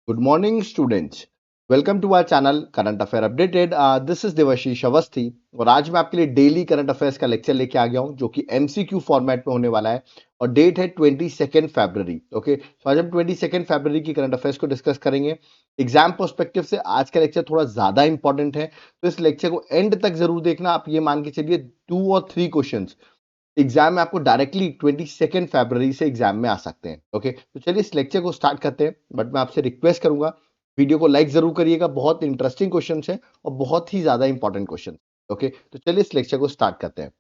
Good morning, students. Welcome to our channel current affair updated. This is Devashish Awasthi और आज मैं आपके लिए डेली करंट अफेयर्स का लेक्चर लेके आ गया हूं जो कि एमसीक्यू फॉर्मेट में होने वाला है और डेट है 22 फरवरी. ओके, तो आज हम 22 फरवरी की करंट अफेयर्स को डिस्कस करेंगे. एग्जाम पर्सपेक्टिव से आज का लेक्चर थोड़ा ज्यादा इंपॉर्टेंट है, तो इस लेक्चर को एंड तक जरूर देखना. आप ये मान के चलिए 2 और 3 क्वेश्चन एग्जाम में आपको डायरेक्टली 22 फरवरी से एग्जाम में आ सकते हैं. ओके, तो चलिए इस लेक्चर को स्टार्ट करते हैं. बट मैं आपसे रिक्वेस्ट करूंगा, वीडियो को लाइक जरूर करिएगा. बहुत इंटरेस्टिंग क्वेश्चन है और बहुत ही ज्यादा इंपॉर्टेंट क्वेश्चन. ओके, तो चलिए इस लेक्चर को स्टार्ट करते हैं.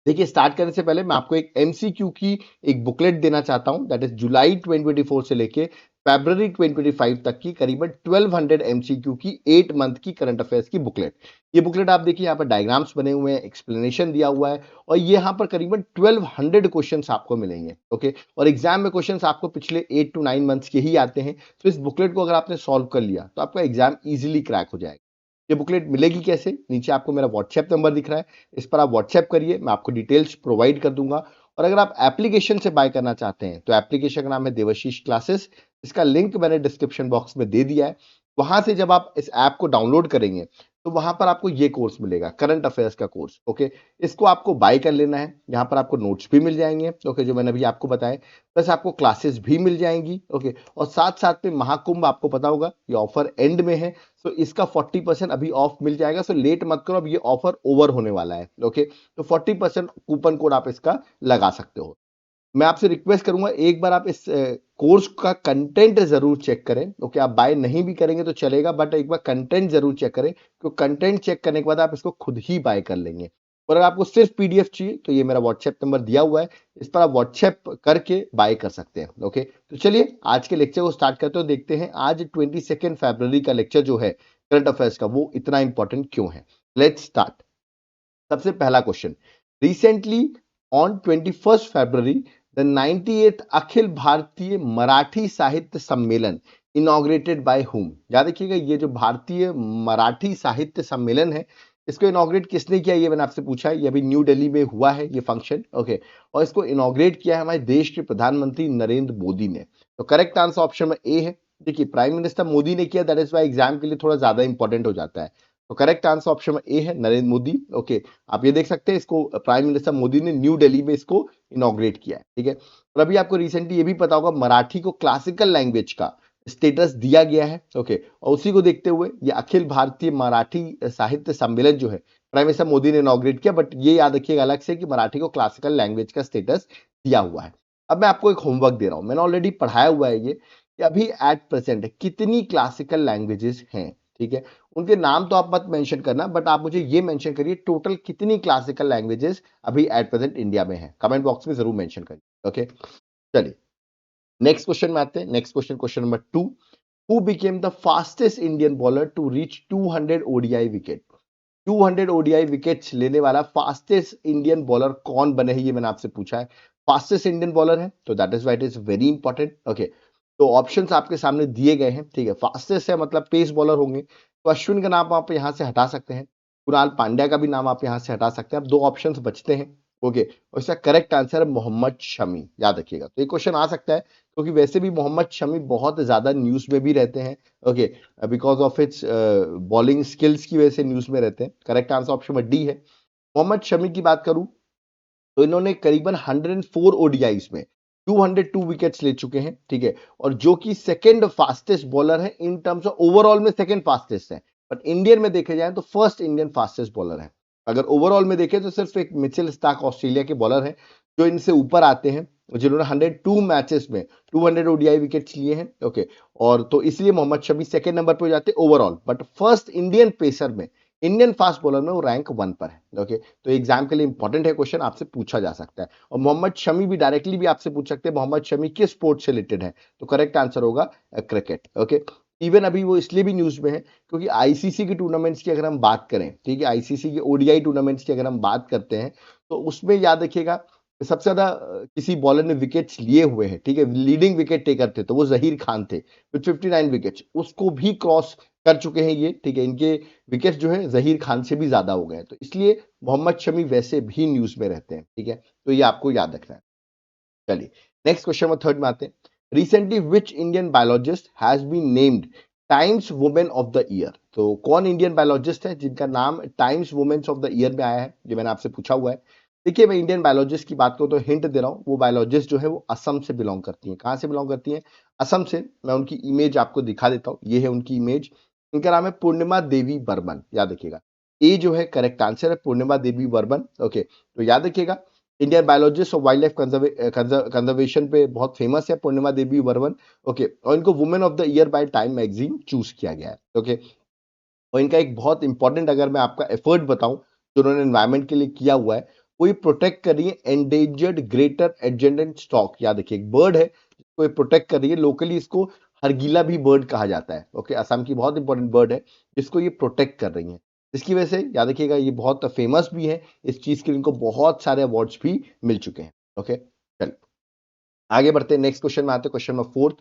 देखिए, स्टार्ट करने से पहले मैं आपको एक एमसीक्यू की एक बुकलेट देना चाहता हूं. दैट इज जुलाई 2024 से लेके फरवरी 2025 तक की करीबन 1200 एमसीक्यू की 8 मंथ की करंट अफेयर्स की बुकलेट. ये बुकलेट आप देखिए, यहाँ पर डायग्राम्स बने हुए हैं, एक्सप्लेनेशन दिया हुआ है और ये यहाँ पर करीबन 1200 क्वेश्चंस आपको मिलेंगे. ओके, और एग्जाम में क्वेश्चंस आपको पिछले 8 to 9 मंथ्स के ही आते हैं. तो इस बुकलेट को अगर आपने सॉल्व कर लिया तो आपका एग्जाम इजिली क्रैक हो जाएगा. ये बुकलेट मिलेगी कैसे? नीचे आपको मेरा व्हाट्सएप नंबर दिख रहा है, इस पर आप व्हाट्सएप करिए, मैं आपको डिटेल्स प्रोवाइड कर दूंगा. और अगर आप एप्लीकेशन से बाय करना चाहते हैं तो एप्लीकेशन का नाम है देवाशीष क्लासेस. इसका लिंक मैंने डिस्क्रिप्शन बॉक्स में दे दिया है. वहां से जब आप इस ऐप को डाउनलोड करेंगे तो वहां पर आपको ये कोर्स मिलेगा, करंट अफेयर्स का कोर्स. ओके, इसको आपको बाय कर लेना है. यहाँ पर आपको नोट्स भी मिल जाएंगे, ओके, जो मैंने अभी आपको बताया, प्लस आपको क्लासेस भी मिल जाएंगी. ओके, और साथ साथ में महाकुंभ आपको पता होगा ये ऑफर एंड में है, तो इसका 40% अभी ऑफ मिल जाएगा. सो लेट मत करो, अब ये ऑफर ओवर होने वाला है. ओके, तो 40% कूपन कोड आप इसका लगा सकते हो. मैं आपसे रिक्वेस्ट करूंगा, एक बार आप इस कोर्स का कंटेंट जरूर चेक करें. ओके, आप बाय नहीं भी करेंगे तो चलेगा, बट एक बार कंटेंट जरूर चेक करें, क्योंकि कंटेंट चेक करने के बाद आप इसको खुद ही बाय कर लेंगे. और अगर आपको सिर्फ पीडीएफ चाहिए तो ये मेरा व्हाट्सएप नंबर दिया हुआ है, इस पर आप व्हाट्सएप करके बाय कर सकते हैं. ओके, तो चलिए आज के लेक्चर को स्टार्ट करते हो. देखते हैं आज 22 फरवरी का लेक्चर जो है करंट अफेयर्स का, वो इतना इंपॉर्टेंट क्यों है. Let's start. सबसे पहला question, recently on 21 February the 98th Akhil Bharatiya Marathi साहित्य सम्मेलन इनॉग्रेटेड बाय हुम. याद रखिएगा, ये जो भारतीय मराठी साहित्य सम्मेलन है, इसको इनॉग्रेट किसने किया ये मैंने आपसे पूछा है. ये अभी न्यू दिल्ली में हुआ है ये फंक्शन. ओके, और इसको इनॉग्रेट किया है हमारे देश के प्रधानमंत्री नरेंद्र मोदी ने. तो करेक्ट आंसर ऑप्शन में ए है. देखिए, प्राइम मिनिस्टर मोदी ने किया, दैट इज वाई एग्जाम के लिए थोड़ा ज्यादा इंपॉर्टेंट हो जाता है. तो करेक्ट आंसर ऑप्शन में ए है, नरेंद्र मोदी. ओके, आप ये देख सकते हैं, इसको प्राइम मिनिस्टर मोदी ने न्यू दिल्ली में इसको इनॉग्रेट किया है. ठीक है, और अभी आपको रिसेंटली ये भी पता होगा, मराठी को क्लासिकल लैंग्वेज का स्टेटस दिया गया है. ओके, और उसी को देखते हुए ये अखिल भारतीय मराठी साहित्य सम्मेलन जो है प्राइम मिनिस्टर मोदी ने इनॉग्रेट किया. बट ये याद रखिएगा अलग से कि मराठी को क्लासिकल लैंग्वेज का स्टेटस दिया हुआ है. अब मैं आपको एक होमवर्क दे रहा हूं, मैंने ऑलरेडी पढ़ाया हुआ है ये, कि अभी एट प्रेजेंट कितनी क्लासिकल लैंग्वेजेस हैं. ठीक है, उनके नाम तो आप मत मेंशन करना, बट आप मुझे ये मेंशन करिए टोटल कितनी क्लासिकल लैंग्वेजेस अभी एट प्रेजेंट इंडिया में है. कमेंट बॉक्स में जरूर मेंशन करिए. ओके, चलिए नेक्स्ट क्वेश्चन में आते हैं. Next question, question number 2, who became the fastest Indian bowler to reach 200 ODI wicket. 200 ODI wickets लेने वाला फास्टेस्ट इंडियन बॉलर कौन बने हैं, ये मैंने आपसे पूछा है. फास्टेस्ट इंडियन बॉलर है, तो that is white is very important. Okay, तो ऑप्शंस आपके सामने दिए गए हैं. ठीक है, फास्टेस्ट है मतलब पेस बॉलर होंगे, तो अश्विन का नाम आप यहां से हटा सकते हैं, कुणाल पांड्या का भी नाम आप यहां से हटा सकते हैं. अब 2 ऑप्शंस बचते हैं. ओके, और इसका करेक्ट आंसर है मोहम्मद शमी. याद रखिएगा, तो ये क्वेश्चन आ सकता है क्योंकि वैसे भी मोहम्मद शमी बहुत ज्यादा न्यूज में भी रहते हैं. Okay, because of its bowling skills की वजह से न्यूज में रहते हैं. करेक्ट आंसर ऑप्शन में डी है. मोहम्मद शमी की बात करूं तो इन्होंने करीबन 104 ओडीआईज में 202 विकेट्स ले चुके हैं. ठीक है, और जो कि सेकंड फास्टेस्ट बॉलर है इन टर्म्स ऑफ ओवरऑल में, सेकंड फास्टेस्ट है. बट इंडियन में देखे जाए तो फर्स्ट इंडियन फास्टेस्ट बॉलर है. अगर ओवरऑल में देखें तो सिर्फ एक मिचेल स्टार्क ऑस्ट्रेलिया के बॉलर हैं जो इनसे ऊपर आते हैं, जिन्होंने 102 मैचेस में 200 ओडीआई विकेट्स लिए हैं. ओके, और तो इसलिए मोहम्मद शमी सेकंड नंबर पर हो जाते हैं overall, but first Indian pacer में, इंडियन फास्ट बॉलर में वो रैंक 1 पर है. ओके, तो एग्जाम के लिए इंपॉर्टेंट है, क्वेश्चन आपसे पूछा जा सकता है. और मोहम्मद शमी भी डायरेक्टली भी आपसे पूछ सकते हैं मोहम्मद शमी किस स्पोर्ट से रिलेटेड है, तो करेक्ट आंसर होगा क्रिकेट. ओके, इवन अभी वो इसलिए भी न्यूज में है क्योंकि आईसीसी की टूर्नामेंट्स की अगर हम बात करें, ठीक है, आईसीसी के ओडीआई टूर्नामेंट्स की अगर हम बात करते हैं तो उसमें याद रखिएगा सबसे ज्यादा किसी बॉलर ने विकेट्स लिए हुए हैं. ठीक है, लीडिंग विकेट टेकर थे तो वो जहीर खान थे विद 59 विकेट्स, उसको भी क्रॉस कर चुके हैं ये. ठीक है, इनके विकेट जो है जहीर खान से भी ज्यादा हो गए, तो इसलिए मोहम्मद शमी वैसे भी न्यूज में रहते हैं. ठीक है, तो ये आपको याद रखना है. चलिए नेक्स्ट क्वेश्चन में थर्ड में आते हैं. Recently which Indian biologist has been named Times women of the year? तो कौन इंडियन बायोलॉजिस्ट है जिनका नाम Times women's of the year में आया है? ये मैंने आपसे पूछा हुआ है। देखिए, मैं इंडियन बायोलॉजिस्ट की बात करूं तो हिंट दे रहा हूं, वो बायोलॉजिस्ट जो है वो असम से बिलोंग करती है। कहां से बिलोंग करती है? असम से। मैं उनकी इमेज आपको दिखा देता हूं, ये है उनकी इमेज। इनका नाम है पूर्णिमा देवी बर्मन, याद रखिएगा। ए जो है करेक्ट आंसर है, पूर्णिमा देवी बर्मन। ओके, तो याद रखिएगा, इंडियन बायोलॉजिस्ट और वाइल्ड लाइफ कंजर्वेशन पे बहुत फेमस है पूर्णिमा देवी बर्मन। ओके, और इनको women of the year by time magazine choose किया गया है। ओके, और इनका एक बहुत इंपॉर्टेंट, अगर मैं आपका एफर्ट बताऊं जो उन्होंने एनवायरमेंट के लिए किया हुआ है, वो ये प्रोटेक्ट कर रही है एंडेंजर्ड ग्रेटर एडजेंडेंट स्टॉक। याद रखिए, एक बर्ड है जिसको ये प्रोटेक्ट कर रही है। लोकली इसको हरगिला भी बर्ड कहा जाता है। ओके, असम की बहुत इंपॉर्टेंट बर्ड है जिसको ये प्रोटेक्ट कर रही है। इसकी वजह से याद रखिएगा ये बहुत फेमस भी है, इस चीज के लिए इनको बहुत सारे अवार्ड्स भी मिल चुके हैं। ओके, चलिए आगे बढ़ते हैं, नेक्स्ट क्वेश्चन में आते हैं। Question number 4,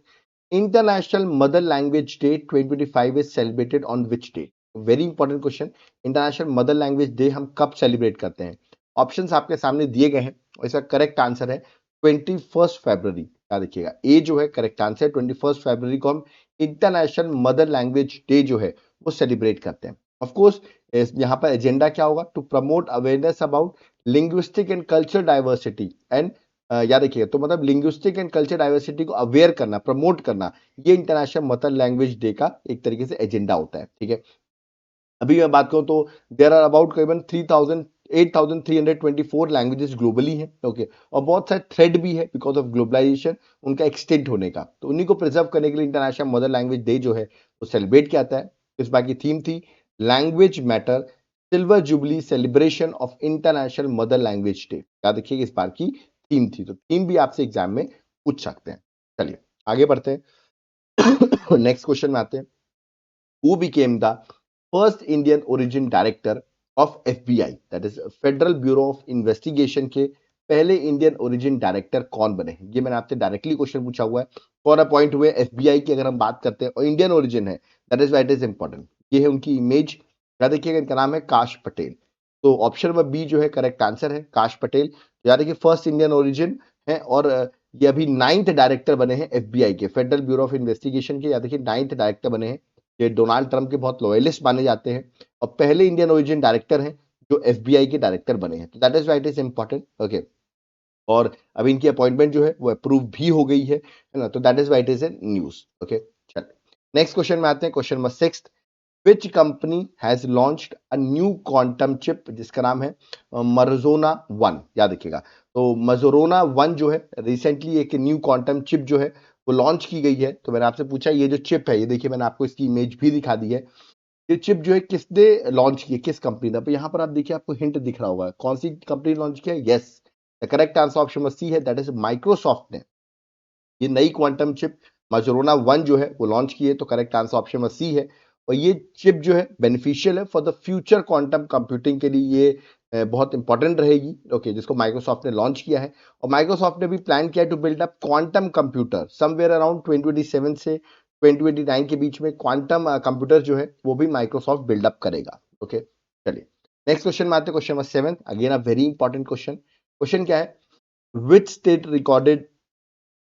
international mother language day 2025 is celebrated on which day? Very important question. International mother language day हम कब सेलिब्रेट करते हैं? ऑप्शंस आपके सामने दिए गए हैं और इसका करेक्ट आंसर है 21 फरवरी। याद रखिएगा, ए जो है करेक्ट आंसर, 21 फरवरी को हम इंटरनेशनल मदर लैंग्वेज डे जो है वो सेलिब्रेट करते हैं। ऑफकोर्स यहाँ पर एजेंडा क्या होगा? To promote awareness about linguistic and cultural diversity and, याद रखिए, तो मतलब लिंग्विस्टिक एंड कल्चर डाइवर्सिटी को अवेयर करना, प्रमोट करना, ये इंटरनेशनल मदर लैंग्वेज डे का एक तरीके से एजेंडा होता है। ठीक है, अभी मैं बात करूं तो देर आर अबाउट करीबन 8324 लैंग्वेजेस ग्लोबली हैं। ओके, और बहुत सारे थ्रेड भी है बिकॉज ऑफ ग्लोबलाइजेशन, उनका एक्सटेंट होने का। तो उन्हीं को प्रिजर्व करने के लिए इंटरनेशनल मदर लैंग्वेज डे जो है वो सेलिब्रेट किया जाता है। इस बार की थीम थी language matter silver jubilee celebration of international mother language day. याद रखिएगा, इस बार की थीम थी। तो थीम भी आपसे एग्जाम में पूछ सकते हैं। चलिए आगे बढ़ते हैं। नेक्स्ट क्वेश्चन में आते हैं। Who became the first Indian origin director of FBI, that is federal bureau of investigation के पहले इंडियन ओरिजिन डायरेक्टर कौन बने? ये मैंने आपसे डायरेक्टली क्वेश्चन पूछा हुआ है। फॉर अपॉइंट हुए एफबीआई की अगर हम बात करते हैं और इंडियन ओरिजिन है, that is why it is important. ये है उनकी इमेज, याद रखिएगा, इनका नाम है काश पटेल। तो ऑप्शन नंबर बी जो है करेक्ट आंसर है, काश पटेल। याद रखिए, फर्स्ट इंडियन ओरिजिन है और ये अभी 9th डायरेक्टर बने हैं एफबीआई के, फेडरल ब्यूरो ऑफ इन्वेस्टिगेशन के। याद रखिए 9th डायरेक्टर बने हैं। ये डोनाल्ड ट्रंप के बहुत लॉयलिस्ट माने जाते हैं और पहले इंडियन ओरिजिन डायरेक्टर हैं जो एफबीआई के डायरेक्टर बने हैं। तो that is why it is important. Okay, और अभी इनकी अपॉइंटमेंट जो है वो अप्रूव भी हो गई है ना? तो that is why it is a news. Okay, चल नेक्स्ट क्वेश्चन में आते हैं। Question number 6, which company has launched a new quantum chip जिसका नाम है मरजोना 1? याद रखिएगा, तो मजोरोना 1 जो है रिसेंटली एक न्यू क्वांटम चिप जो है वो लॉन्च की गई है। तो मैंने आपसे पूछा ये जो चिप है, ये देखिए मैंने आपको इसकी इमेज भी दिखा दी है। ये चिप जो है किसने लॉन्च की है, किस कंपनी ने? तो यहाँ पर आप देखिए, आपको हिंट दिख रहा होगा कौन सी कंपनी लॉन्च किया है। Yes, the correct answer option number C है, दैट इज माइक्रोसॉफ्ट ने ये नई क्वांटम चिप मजरोना 1 जो है वो लॉन्च की है। तो correct answer option number C है। और ये चिप जो है बेनिफिशियल है for the future quantum computing के लिए, ये बहुत इंपॉर्टेंट रहेगी। ओके, जिसको माइक्रोसॉफ्ट ने लॉन्च किया है और माइक्रोसॉफ्ट ने भी प्लान किया है to build up quantum computer somewhere around 2027 से 2029 के बीच में। क्वांटम कंप्यूटर जो है वो भी माइक्रोसॉफ्ट बिल्डअप करेगा। ओके, चलिए नेक्स्ट क्वेश्चन में आते हैं। Question number 7, again a very important question. Question क्या है? Which state recorded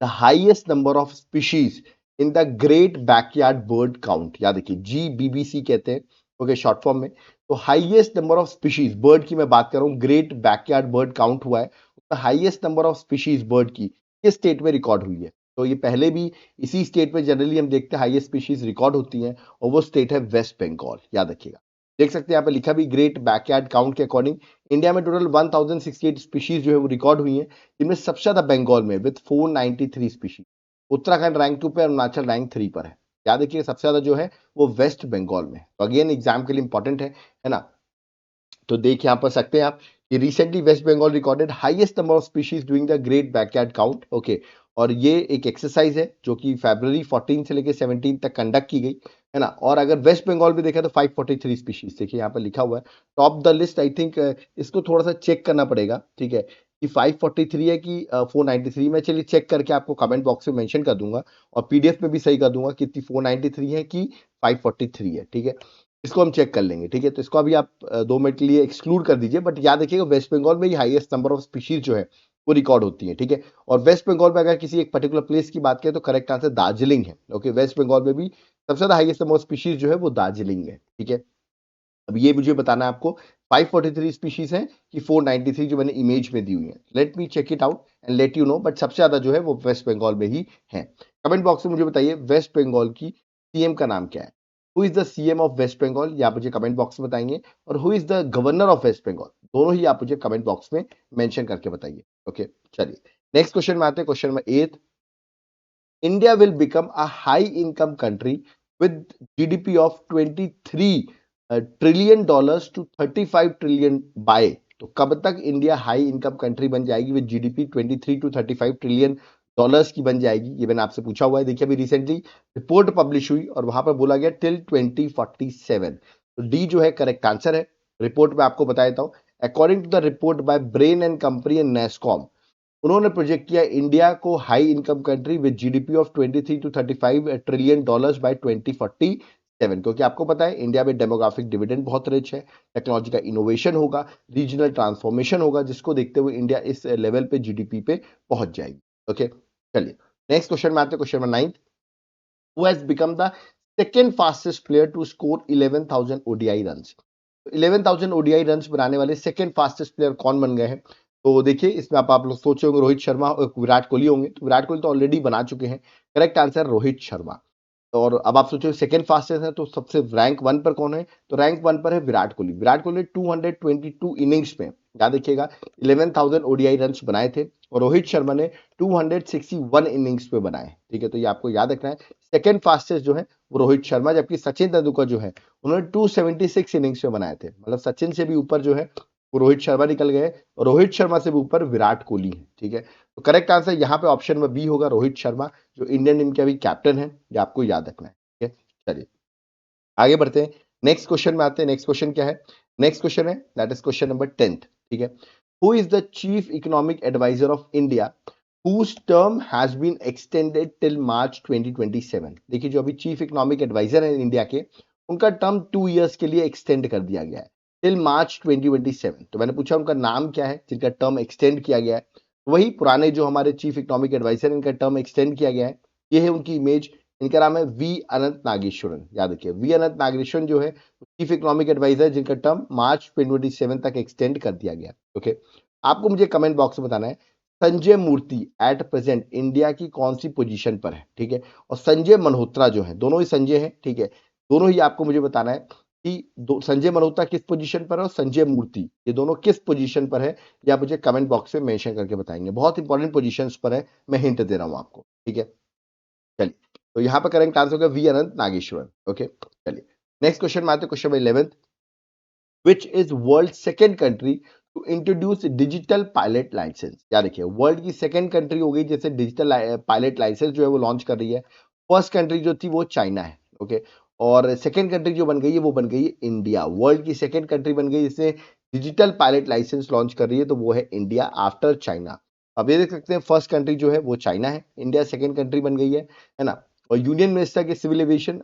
the highest number of species in the great backyard bird count? याद रखिए, GBBC कहते हैं, ओके, शॉर्ट फॉर्म में। तो highest number of species bird की मैं बात कर रहा हूँ, ग्रेट बैकयार्ड बर्ड काउंट हुआ है, तो highest number of species bird की किस स्टेट में रिकॉर्ड हुई है? तो ये पहले भी इसी स्टेट में जनरली हम देखते हैं हाईएस्ट स्पीशीज रिकॉर्ड होती हैं और वो स्टेट है वेस्ट बंगाल। याद रखिएगा, देख सकते हैं यहाँ पे लिखा भी ग्रेट बैकयार्ड काउंट के अकॉर्डिंग इंडिया में टोटल 1068 स्पीशीज जो है वो रिकॉर्ड हुई है, जिनमें सबसे ज्यादा बंगाल में विद 493 स्पीशीज। उत्तराखंड रैंक 2 पे, अरुणाचल रैंक 3 पर है। याद रखिए, सबसे ज्यादा जो है वो वेस्ट बंगाल में। तो अगेन एग्जाम के लिए इंपॉर्टेंट है ना? तो देख यहाँ पर सकते हैं आप कि recently West Bengal recorded highest number of species doing the great backyard count. Okay, और ये एक एक्सरसाइज है जो कि फरवरी 14 से लेकर 17 तक कंडक्ट की गई है ना? और अगर वेस्ट बंगाल भी देखा तो 543 स्पीशीज, देखिए यहाँ पर लिखा हुआ है top the list. I think इसको थोड़ा सा चेक करना पड़ेगा, ठीक है, कि 543 है कि 493। मैं चलिए चेक करके आपको कमेंट बॉक्स में मेंशन कर दूंगा और पीडीएफ में भी सही कर दूंगा कितनी 493 है कि 543 है। ठीक है, इसको हम चेक कर लेंगे। ठीक है, तो इसको अभी आप 2 मिनट के लिए एक्सक्लूड कर दीजिए, बट याद रखिएगा वेस्ट बंगाल में ही हाईएस्ट नंबर ऑफ स्पीशीज जो है वो रिकॉर्ड होती है, ठीक है। और वेस्ट बंगाल में अगर किसी एक पर्टिकुलर प्लेस की बात करें तो करेक्ट आंसर दार्जिलिंग है। ओके, वेस्ट बंगाल में भी सबसे ज्यादा हाईएस्ट नंबर ऑफ स्पीशीज जो है वो दार्जिलिंग है, ठीक है। अब ये मुझे बताना है आपको 543 स्पीशीज हैं कि 493 जो मैंने इमेज में दी हुई है। Let me check it out and let you know, but सबसे ज्यादा जो है वो वेस्ट बंगाल में ही है। कमेंट बॉक्स में मुझे बताइए वेस्ट बंगाल की सीएम का नाम क्या है। Who is the CM of West Bengal, ये आप मुझे कमेंट बॉक्स में बताएंगे। और who is the governor of West Bengal, दोनों ही आप मुझे कमेंट बॉक्स में मेंशन करके बताइए। ओके, चलिए नेक्स्ट क्वेश्चन में आते हैं। Question number 8, India will become a high income country with GDP of 23 trillion dollars to 35 trillion by, तो कब तक इंडिया हाई इनकम कंट्री बन जाएगी with GDP 23 to 35 trillion dollars की बन जाएगी, ये मैंने आपसे पूछा हुआ है। देखिए अभी रिसेंटली रिपोर्ट पब्लिश हुई और वहां पर बोला गया टिल 2047, तो डी जो है करेक्ट आंसर है। रिपोर्ट में आपको बता देता हूं, according to the report by Brain and company and Nasscom, उन्होंने प्रोजेक्ट किया इंडिया को high income country with GDP of 23 to 35 trillion dollars by 2047, क्योंकि आपको पता है इंडिया में डेमोग्राफिक डिविडेंड बहुत रिच है, टेक्नोलॉजी का इनोवेशन होगा, रीजनल ट्रांसफॉर्मेशन होगा, जिसको देखते हुए इंडिया इस लेवल पे जीडीपी पे पहुंच जाएगी। ओके, चलिए नेक्स्ट क्वेश्चन में आते हैं। Question number 9, who has become the second fastest player to score 11,000 ODI runs, 11,000 ODI runs बनाने वाले सेकेंड फास्टेस्ट प्लेयर कौन बन गए हैं। तो देखिए इसमें आप लोग सोचे होंगे रोहित शर्मा और विराट कोहली होंगे, तो विराट कोहली तो ऑलरेडी बना चुके हैं। Correct answer Rohit Sharma. और अब आप सोचो सेकंड फास्टेस्ट है तो सबसे रैंक 1 पर कौन है, तो रैंक 1 पर है विराट कोहली। विराट कोहली 222 इनिंग्स में, याद रखिएगा, 11,000 ओडीआई रन्स बनाए थे और रोहित शर्मा ने 261 इनिंग्स पे बनाए, ठीक है। तो ये आपको याद रखना है, सेकंड फास्टेस्ट जो है वो रोहित शर्मा, जबकि सचिन तेंदुलकर जो है उन्होंने 276 इनिंग्स में बनाए थे। मतलब सचिन से भी ऊपर जो है वो रोहित शर्मा निकल गए और रोहित शर्मा से भी ऊपर विराट कोहली है, ठीक है। तो करेक्ट आंसर यहाँ पे ऑप्शन में बी होगा, रोहित शर्मा, जो इंडियन टीम के अभी कैप्टन है, ये आपको याद रखना है, ठीक है। चलिए आगे बढ़ते हैं, नेक्स्ट क्वेश्चन में आते हैं। नेक्स्ट क्वेश्चन क्या है, नेक्स्ट क्वेश्चन है दैट इज क्वेश्चन नंबर 10, ठीक है। Who is the chief economic adviser of India whose term has been extended till March 2027। देखिए जो अभी चीफ इकोनॉमिक एडवाइजर है इंडिया के, उनका टर्म 2 इयर्स के लिए एक्सटेंड कर दिया गया है टिल मार्च 2027। तो मैंने पूछा उनका नाम क्या है जिनका टर्म एक्सटेंड किया गया है, वही पुराने जो हमारे चीफ इकोनॉमिक एडवाइजर इनका टर्म एक्सटेंड किया गया है। ये है उनकी इमेज, इनका नाम है वी अनंत नागेश्वरन। याद रखिए वी अनंत नागेश्वरन जो है चीफ इकोनॉमिक एडवाइजर जिनका टर्म मार्च 2027 तक एक्सटेंड कर दिया गया। ओके, आपको मुझे कमेंट बॉक्स में बताना है संजय मूर्ति एट प्रेजेंट इंडिया की कौन सी पोजीशन पर है, ठीक है। और संजय मल्होत्रा जो है, दोनों ही संजय हैं, ठीक है। दोनों ही आपको मुझे बताना है कि संजय मल्होत्रा किस पोजीशन पर है और संजय मूर्ति ये दोनों किस पोजीशन पर है, या मुझे कमेंट बॉक्स में मेंशन करके बताएंगे। बहुत इंपॉर्टेंट पोजीशंस पर है, मैं हिंट दे रहा हूं आपको, ठीक है। चलिए तो यहाँ पर करेक्ट आंसर होगा वी अनंत नागेश्वर। ओके, चलिए नेक्स्ट क्वेश्चन में आते हैं। Question 11, which is world second country to introduce digital pilot license। याद रखिए वर्ल्ड की सेकंड कंट्री हो गई जैसे डिजिटल पायलट लाइसेंस जो है वो लॉन्च कर रही है। फर्स्ट कंट्री जो थी वो चाइना है, ओके। और सेकंड कंट्री जो बन गई है वो बन गई है इंडिया। वर्ल्ड की सेकंड कंट्री बन गई जिससे डिजिटल पायलट लाइसेंस लॉन्च कर रही है, तो वो है इंडिया आफ्टर चाइना। अब ये देख सकते हैं फर्स्ट कंट्री जो है वो चाइना है, इंडिया सेकंड कंट्री बन गई है ना। और यूनियन मिनिस्टर के सिविल एविएशन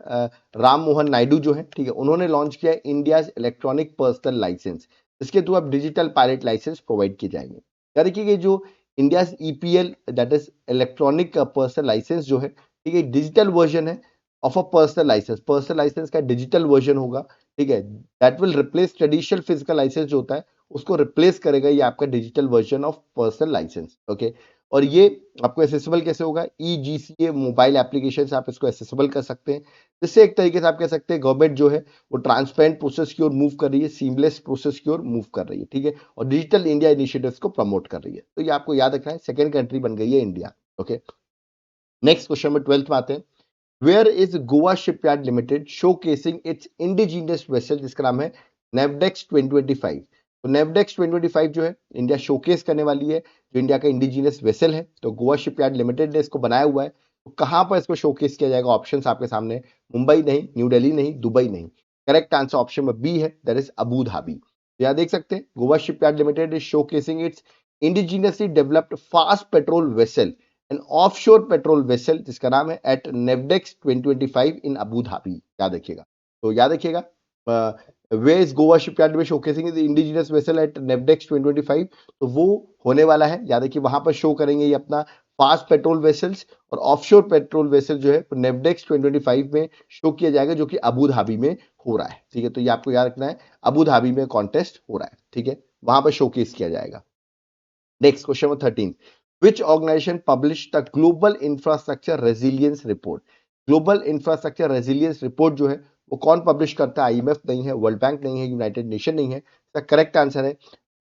राम मोहन नायडू जो है, ठीक है, उन्होंने लॉन्च किया इंडिया इलेक्ट्रॉनिक पर्सनल लाइसेंस, इसके थ्रू अब डिजिटल पायलट लाइसेंस प्रोवाइड किए जाएंगे। याद रखिए जो India EPL that is electronic personal licence जो है, ठीक है, डिजिटल वर्जन है of a personal licence. Personal licence का डिजिटल वर्जन होगा, ठीक है, that will replace traditional physical licence जो होता है, उसको रिप्लेस करेगा ये आपका digital version of personal licence. Okay, और ये आपको एसेसिबल कैसे होगा, ईजीसीए मोबाइल एप्लीकेशन से आप इसको एसेसिबल कर सकते हैं, जिससे एक तरीके से आप कह सकते हैं गवर्नमेंट जो है वो ट्रांसपेरेंट प्रोसेस की ओर मूव कर रही है, सीमलेस प्रोसेस की ओर मूव कर रही है, ठीक है, और डिजिटल इंडिया इनिशिएटिव्स को प्रमोट कर रही है। तो ये आपको याद रखना है, सेकंड कंट्री बन गई है इंडिया। ओके, नेक्स्ट क्वेश्चन में 12th में आते हैं। Where is Goa shipyard limited showcasing its indigenous vessel, जिसका नाम है नेवडेक्स 2025। तो नेवडेक्स 2025 जो है इंडिया शोकेस करने वाली है, जो इंडिया का इंडिजिनियस वेसल है, तो गोवा शिपयार्ड लिमिटेड ने इसको बनाया हुआ है। तो कहां पर इसको शोकेस किया जाएगा, ऑप्शंस आपके सामने, मुंबई नहीं, न्यू दिल्ली नहीं, दुबई नहीं। करेक्ट आंसर ऑप्शन में बी है, दैट इज अबू धाबी। तो यहां देख सकते हैं Goa shipyard limited is showcasing its indigenously developed fast patrol vessel, an offshore patrol vessel, जिसका नाम है at NAVDEX 2025 in Abu Dhabi. याद रखिएगा, तो याद रखिएगा वे इज गोवा शिपयार्ड में showcasing the indigenous vessel at NAVDEX 2025, तो वो होने वाला है, याद रखिए वहां पर शो करेंगे ये अपना फास्ट पेट्रोल वेसल्स और ऑफशोर पेट्रोल वेसल जो है नेवडेक्स 2025 में शो किया जाएगा, जो कि अबू धाबी में हो रहा है। ठीक है, तो ये आपको याद रखना है, अबू धाबी में कॉन्टेस्ट हो रहा है। ठीक है, वहां पर शोकेस किया जाएगा। Next question number 13, which organization published the global infrastructure resilience report? Global infrastructure resilience report जो है वो कौन पब्लिश करता है? आईएमएफ नहीं है, वर्ल्ड बैंक नहीं है, यूनाइटेड नेशन नहीं है। इसका करेक्ट आंसर है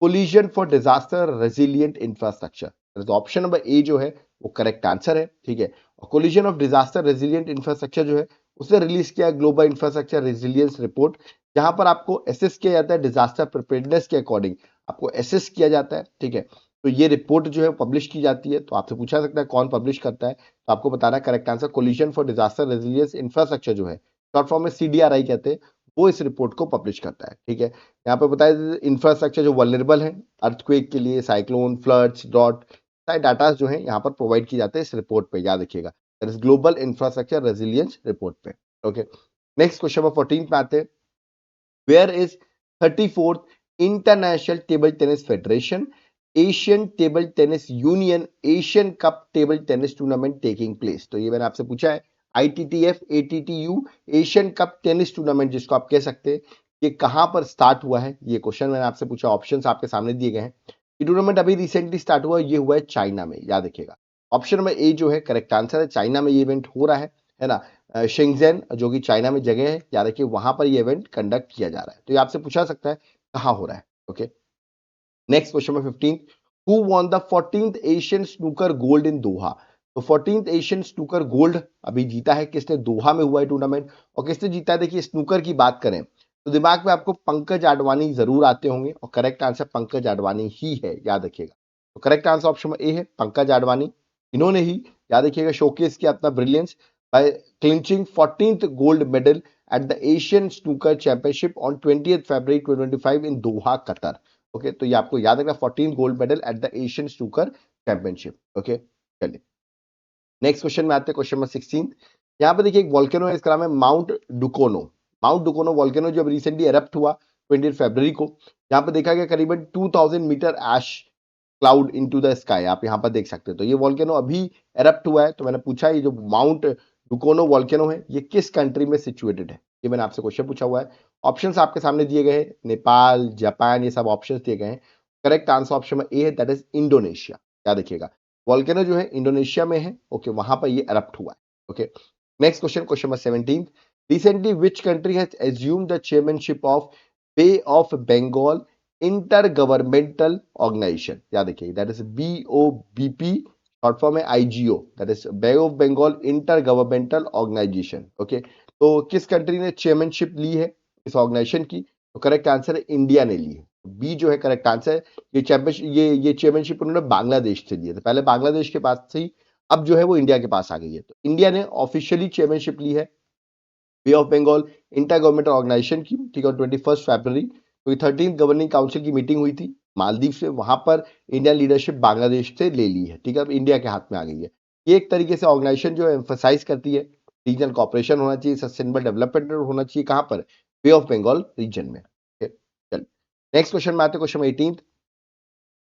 collision for disaster resilient infrastructure. तो ऑप्शन नंबर ए जो है वो करेक्ट आंसर है। ठीक है, और collision of disaster resilient infrastructure जो है उसने रिलीज किया ग्लोबल इंफ्रास्ट्रक्चर रेजिलियंस रिपोर्ट, जहां पर आपको एसेस किया जाता है डिजास्टर प्रिपेयर्डनेस के अकॉर्डिंग, आपको एसेस किया जाता है। ठीक है, तो ये रिपोर्ट जो है पब्लिश की जाती है। तो आपसे पूछा सकता है कौन पब्लिश करता है, तो आपको बताना correct answer coalition for disaster resilience infrastructure जो है, शॉर्ट फॉर्म में सीडीआरआई कहते हैं, वो इस रिपोर्ट को पब्लिश करता है। ठीक है, यहाँ पे बताया इंफ्रास्ट्रक्चर जो वल्नरेबल है अर्थक्वेक के लिए, साइक्लोन, फ्लड्स, ड्रॉट, सारे डाटा जो है यहाँ पर प्रोवाइड किए जाते हैं इस रिपोर्ट पे, याद रखिएगा, that is global infrastructure resilience report पे। ओके, नेक्स्ट क्वेश्चन नंबर 14 पे आते हैं, where is 34th international table tennis federation Asian table tennis union Asian cup table tennis tournament taking place? तो ये मैंने आपसे पूछा है, ITTF ATTU Asian cup tennis tournament जिसको आप कह सकते हैं, ये कहां पर स्टार्ट हुआ है? ये क्वेश्चन मैंने आपसे पूछा, ऑप्शंस आपके सामने दिए गए हैं। ये टूर्नामेंट अभी रिसेंटली स्टार्ट हुआ है, ये हुआ है चाइना में, याद रखिएगा। ऑप्शन नंबर ए जो है करेक्ट आंसर है, चाइना में ये इवेंट हो रहा है ना। शेंगजेन जो कि चाइना में जगह है, याद रखिए वहां पर ये इवेंट कंडक्ट किया जा रहा है। तो ये आपसे पूछा सकता है कहां हो रहा है। Okay, next question number 15, who won the 14th Asian snooker gold in Doha? तो 14th एशियन स्नूकर गोल्ड अभी जीता है किसने? दोहा में हुआ है टूर्नामेंट। और किसने जीता है? देखिए स्नूकर की बात करें तो दिमाग में आपको पंकज आडवाणी जरूर आते होंगे, और करेक्ट आंसर पंकज आडवाणी ही है, याद रखिएगा। तो करेक्ट आंसर ऑप्शन ए है पंकज आडवाणी। इन्होंने ही, याद रखिएगा, शोकेस किया अपना brilliance by clinching 14th gold medal at the Asian snooker championship on 20th February 2025 in Doha, Qatar. Okay, तो ये आपको याद रखना, 14 gold medal at the Asian snooker championship. Okay, चलिए नेक्स्ट क्वेश्चन में आते हैं, क्वेश्चन नंबर 16। यहाँ पे देखिए एक वॉल्केनो है, इसका नाम है माउंट डुकोनो। माउंट डुकोनो वॉल्केनो जब रिसेंटली एरप्ट हुआ 20 फरवरी को, यहाँ पे देखा गया करीबन 2000 metre ash cloud into the sky, आप यहाँ पर देख सकते हैं। तो ये वॉल्केनो अभी एरप्ट हुआ है। तो मैंने पूछा ये जो माउंट डुकोनो वॉल्केनो है ये किस कंट्री में सिचुएटेड है, ये मैंने आपसे क्वेश्चन पूछा हुआ है। ऑप्शंस आपके सामने दिए गए हैं, नेपाल, जापान, ये सब ऑप्शंस दिए गए हैं। करेक्ट आंसर ऑप्शन में ए है, दैट इज इंडोनेशिया। याद रखिएगा वॉल्केनो जो है इंडोनेशिया में है। ओके, वहां पर ये एरप्ट हुआ है। Okay, next question, question number 17, recently which country has assumed the chairmanship of Bay of Bengal inter governmental organisation? याद रखिए that is BOBP, short form है IGO, that is Bay of Bengal inter governmental organisation. Okay, तो किस country ने chairmanship ली है इस organisation की? तो करेक्ट आंसर है इंडिया ने ली है, बी जो है करेक्ट आंसर। ये चैंपियनशिप ये चेयरमैनशिप उन्होंने बांग्लादेश से लिए थे, पहले बांग्लादेश के पास थी, अब जो है वो इंडिया के पास आ गई है। तो इंडिया ने ऑफिशियली चेयरमैनशिप ली है bay of Bengal inter governmental organisation की। ठीक है, 21 फरवरी तो 13th गवर्निंग काउंसिल की मीटिंग हुई थी मालदीव से, वहां पर इंडियन लीडरशिप बांग्लादेश से ले ली है। ठीक है, अब इंडिया के हाथ में आ गई है। ये एक तरीके से ऑर्गेनाइजेशन जो एम्फोसाइज करती है रीजनल कॉपरेशन होना चाहिए, सस्टेनेबल डेवलपमेंट होना चाहिए, कहां पर? बे ऑफ बंगाल रीजन में। चलिए नेक्स्ट क्वेश्चन में आते हैं, question 18,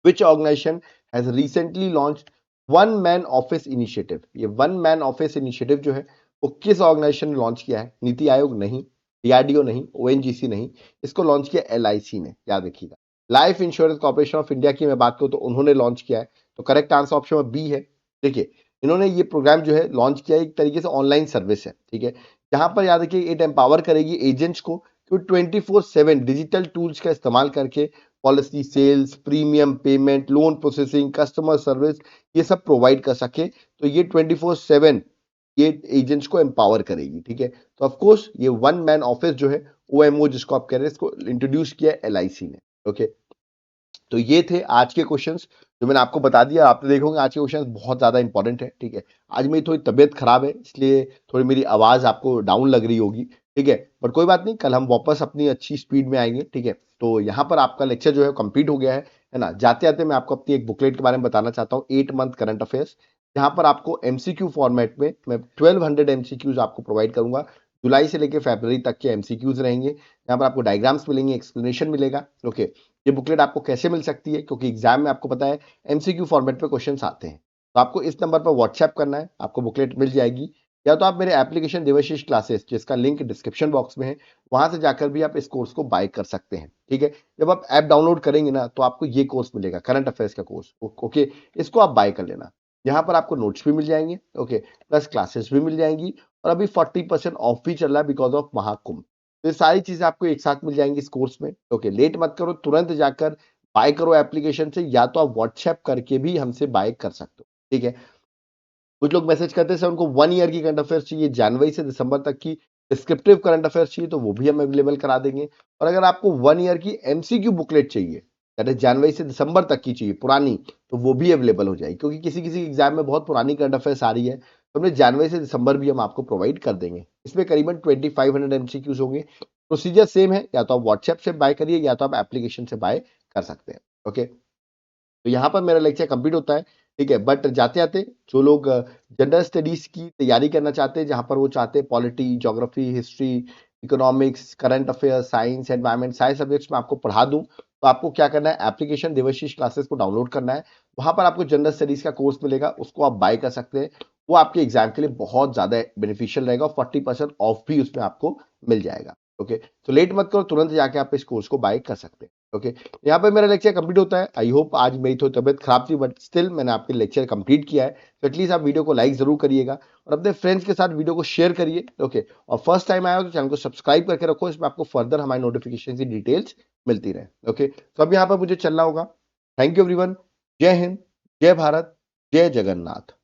which organization has recently launched one man office initiative? ये वन मैन ऑफिस इनिशिएटिव जो है वो किस ऑर्गेनाइजेशन ने लॉन्च किया है? नीति आयोग नहीं, DRDO नहीं, ONGC नहीं, इसको लॉन्च किया LIC ने, याद रखिएगा। Life insurance corporation of India की मैं बात करूं तो उन्होंने लॉन्च किया है। तो करेक्ट आंसर ऑप्शन में बी है। देखिए इन्होंने ये प्रोग्राम जो है लॉन्च किया, एक तरीके से ऑनलाइन सर्विस है। ठीक है, जहां पर याद रखिए इट एम्पावर करेगी एजेंट्स को कि 24/7 डिजिटल टूल्स का इस्तेमाल करके policy sales, premium payment, loan processing, customer service, ये सब प्रोवाइड कर सके। तो ये 24/7 ये एजेंट्स को एम्पावर करेगी। ठीक है, तो ऑफ कोर्स ये वन मैन ऑफिस जो है OMO जिसको आप कह रहे हैं, इसको इंट्रोड्यूस किया LIC ने। ओके, तो ये थे आज के क्वेश्चंस जो मैंने आपको बता दिया। आपने देखोगे आज के क्वेश्चंस बहुत ज्यादा इंपॉर्टेंट है। ठीक है, आज मेरी थोड़ी तबीयत खराब है इसलिए थोड़ी मेरी आवाज आपको डाउन लग रही होगी। ठीक है, बट कोई बात नहीं, कल हम वापस अपनी अच्छी स्पीड में आएंगे। ठीक है, तो यहाँ पर आपका लेक्चर जो है कंप्लीट हो गया है ना। जाते जाते मैं आपको अपनी एक बुकलेट के बारे में बताना चाहता हूँ, 8 मंथ करंट अफेयर्स, जहां पर आपको MCQ फॉर्मेट में मैं 1200 MCQs आपको प्रोवाइड करूंगा, जुलाई से लेकर फरवरी तक के एमसीक्यूज रहेंगे। यहाँ पर आपको डायग्राम्स मिलेंगे, एक्सप्लेनेशन मिलेगा। ओके, ये बुकलेट आपको कैसे मिल सकती है, क्योंकि एग्जाम में आपको पता है एमसीक्यू फॉर्मेट पे क्वेश्चंस आते हैं। तो आपको इस नंबर पर व्हाट्सएप करना है, आपको बुकलेट मिल जाएगी। या तो आप मेरे एप्लीकेशन देवाशीष क्लासेस, जिसका लिंक डिस्क्रिप्शन बॉक्स में है, वहां से जाकर भी आप इस कोर्स को बाय कर सकते हैं। ठीक है, जब आप ऐप डाउनलोड करेंगे ना, तो आपको ये कोर्स मिलेगा, करंट अफेयर्स का कोर्स। ओके, इसको आप बाय कर लेना। यहाँ पर आपको नोट्स भी मिल जाएंगे, ओके, प्लस क्लासेस भी मिल जाएंगी, और अभी 40% ऑफ भी चल रहा है बिकॉज ऑफ महाकुंभ। तो ये सारी चीजें आपको एक साथ मिल जाएंगी इस कोर्स में। ओके, लेट मत करो, तुरंत जाकर बाय करो एप्लीकेशन से, या तो आप व्हाट्सएप करके भी हमसे बाय कर सकते हो। ठीक है, कुछ लोग मैसेज करते हैं सर उनको 1 ईयर की करंट अफेयर्स चाहिए, जनवरी से दिसंबर तक की डिस्क्रिप्टिव करंट अफेयर्स चाहिए, तो वो भी हम अवेलेबल करा देंगे। और अगर आपको 1 ईयर की एमसीक्यू बुकलेट चाहिए, दैट इज जनवरी से दिसंबर तक की चाहिए पुरानी, तो वो भी अवेलेबल हो जाएगी, क्योंकि किसी किसी एग्जाम में बहुत पुरानी करंट अफेयर्स आ रही है, तो हमने जनवरी से दिसंबर भी हम आपको प्रोवाइड कर देंगे। इसमें करीबन 2500 एमसीक्यूज होंगे। प्रोसीजर सेम है, या तो आप व्हाट्सएप से बाय करिए, या तो आप एप्लीकेशन से बाय कर सकते हैं। ओके, तो यहाँ पर मेरा लेक्चर कंप्लीट होता है। ठीक है, बट जाते जाते जो लोग जनरल स्टडीज की तैयारी करना चाहते हैं, जहाँ पर वो चाहते हैं polity, geography, history, economics, current affairs, science, environment, सारे सब्जेक्ट्स में आपको पढ़ा दूं, तो आपको क्या करना है, एप्लीकेशन देवाशीष क्लासेस को डाउनलोड करना है। वहां पर आपको जनरल स्टडीज का कोर्स मिलेगा, उसको आप बाय कर सकते हैं। वो आपके एग्जाम के लिए बहुत ज्यादा बेनिफिशियल रहेगा, और 40% ऑफ भी उसमें आपको मिल जाएगा। ओके, तो लेट मत करो, तुरंत जाके आप इस कोर्स को बाय कर सकते हैं। ओके, यहाँ पे मेरा लेक्चर कंप्लीट होता है। आई होप, आज मेरी थोड़ी तबियत खराब थी, बट स्टिल मैंने आपके लेक्चर कंप्लीट किया है। तो एटलीस्ट आप वीडियो को लाइक जरूर करिएगा, और अपने फ्रेंड्स के साथ वीडियो को शेयर करिए। ओके, और फर्स्ट टाइम आया हो तो चैनल को सब्सक्राइब करके रखो, इसमें आपको फर्दर हमारी नोटिफिकेशन की डिटेल्स मिलती रहे। ओके, तो अब यहाँ पर मुझे चलना होगा। Thank you everyone. जय हिंद, जय भारत, जय जगन्नाथ।